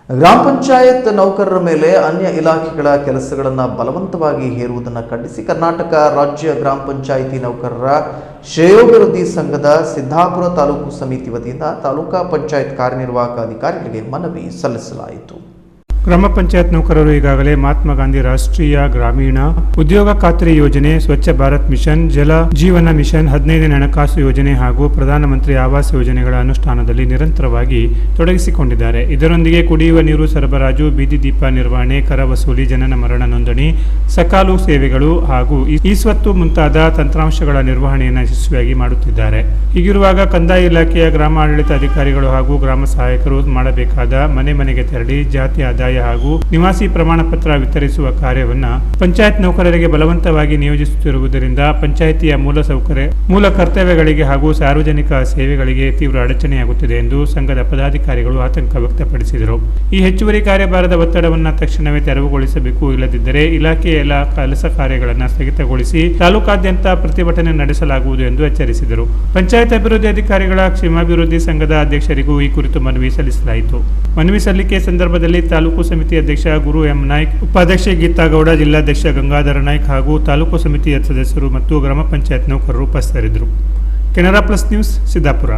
ಗ್ರಾಮ ಪಂಚಾಯತ್ ನೌಕರರ ಮೇಲೆ ಅನ್ಯ ಇಲಾಖೆಗಳ ಕೆಲಸಗಳನ್ನು ಬಲವಂತವಾಗಿ ಹೇರುವುದನ್ನು ಖಂಡಿಸಿ ಕರ್ನಾಟಕ ರಾಜ್ಯ ಗ್ರಾಮ ಪಂಚಾಯಿತಿ ನೌಕರರ ಶ್ರೇಯೋಭಿವೃದ್ಧಿ ಸಂಘದ ಸಿದ್ದಾಪುರ ತಾಲೂಕು ಸಮಿತಿ ವತಿಯಿಂದ ತಾಲೂಕಾ ಪಂಚಾಯತ್ ಕಾರ್ಯನಿರ್ವಾಹಕ ಅಧಿಕಾರಿಗಳಿಗೆ ಮನವಿ ಸಲ್ಲಿಸಲಾಯಿತು. ಗ್ರಾಮ ಪಂಚಾಯತ್ ನೌಕರರು ಈಗಾಗಲೇ ಮಹಾತ್ಮ ಗಾಂಧಿ ರಾಷ್ಟ್ರೀಯ ಗ್ರಾಮೀಣ ಉದ್ಯೋಗ ಖಾತ್ರಿ ಯೋಜನೆ, ಸ್ವಚ್ಛ ಭಾರತ್ ಮಿಷನ್, ಜಲ ಜೀವನ ಮಿಷನ್, 15ನೇ ಹಣಕಾಸು ಯೋಜನೆ ಹಾಗೂ ಪ್ರಧಾನಮಂತ್ರಿ ಆವಾಸ್ ಯೋಜನೆಗಳ ಅನುಷ್ಠಾನದಲ್ಲಿ ನಿರಂತರವಾಗಿ ತೊಡಗಿಸಿಕೊಂಡಿದ್ದಾರೆ. ಇದರೊಂದಿಗೆ ಕುಡಿಯುವ ನೀರು ಸರಬರಾಜು, ಬೀದಿ ದೀಪ ನಿರ್ವಹಣೆ, ಕರ ವಸೂಲಿ, ಜನನ ಮರಣ ನೋಂದಣಿ, ಸಕಾಲು ಸೇವೆಗಳು ಹಾಗೂ ಇಸ್ವತ್ತು ಮುಂತಾದ ತಂತ್ರಾಂಶಗಳ ನಿರ್ವಹಣೆಯನ್ನು ಯಶಸ್ವಿಯಾಗಿ ಮಾಡುತ್ತಿದ್ದಾರೆ. ಹೀಗಿರುವಾಗ ಕಂದಾಯ ಇಲಾಖೆಯ ಗ್ರಾಮ ಆಡಳಿತ ಅಧಿಕಾರಿಗಳು ಹಾಗೂ ಗ್ರಾಮ ಸಹಾಯಕರು ಮಾಡಬೇಕಾದ ಮನೆ ಮನೆಗೆ ತೆರಳಿ ಜಾತಿ ಆದಾಯ ಹಾಗೂ ನಿವಾಸಿ ಪ್ರಮಾಣ ಪತ್ರ ವಿತರಿಸುವ ಕಾರ್ಯವನ್ನು ಪಂಚಾಯತ್ ನೌಕರರಿಗೆ ಬಲವಂತವಾಗಿ ನಿಯೋಜಿಸುತ್ತಿರುವುದರಿಂದ ಪಂಚಾಯಿತಿಯ ಮೂಲ ಕರ್ತವ್ಯಗಳಿಗೆ ಹಾಗೂ ಸಾರ್ವಜನಿಕ ಸೇವೆಗಳಿಗೆ ತೀವ್ರ ಅಡಚಣೆಯಾಗುತ್ತಿದೆ ಎಂದು ಸಂಘದ ಪದಾಧಿಕಾರಿಗಳು ಆತಂಕ ವ್ಯಕ್ತಪಡಿಸಿದರು. ಈ ಹೆಚ್ಚುವರಿ ಕಾರ್ಯಭಾರದ ಒತ್ತಡವನ್ನು ತಕ್ಷಣವೇ ತೆರವುಗೊಳಿಸಬೇಕು, ಇಲ್ಲದಿದ್ದರೆ ಇಲಾಖೆಯ ಎಲ್ಲ ಕೆಲಸ ಕಾರ್ಯಗಳನ್ನು ಸ್ಥಗಿತಗೊಳಿಸಿ ತಾಲೂಕಾದ್ಯಂತ ಪ್ರತಿಭಟನೆ ನಡೆಸಲಾಗುವುದು ಎಂದು ಎಚ್ಚರಿಸಿದರು. ಪಂಚಾಯತ್ ಅಭಿವೃದ್ಧಿ ಅಧಿಕಾರಿಗಳ ಕ್ಷೇಮಾಭಿವೃದ್ಧಿ ಸಂಘದ ಅಧ್ಯಕ್ಷರಿಗೂ ಈ ಕುರಿತು ಮನವಿ ಸಲ್ಲಿಸಲಾಯಿತು. ಮನವಿ ಸಲ್ಲಿಕೆ ಸಂದರ್ಭದಲ್ಲಿ ತಾಲೂಕು ಸಮಿತಿ ಅಧ್ಯಕ್ಷ ಗುರು ಎಂ ನಾಯ್ಕ್, ಉಪಾಧ್ಯಕ್ಷೆ ಗೀತಾ ಗೌಡ, ಜಿಲ್ಲಾಧ್ಯಕ್ಷ ಗಂಗಾಧರ ನಾಯ್ಕ್ ಹಾಗೂ ತಾಲೂಕು ಸಮಿತಿಯ ಸದಸ್ಯರು ಮತ್ತು ಗ್ರಾಮ ಪಂಚಾಯತ್ ನೌಕರರು ಉಪಸ್ಥಿತರಿದ್ದರು. Canara Plus News, Siddapura.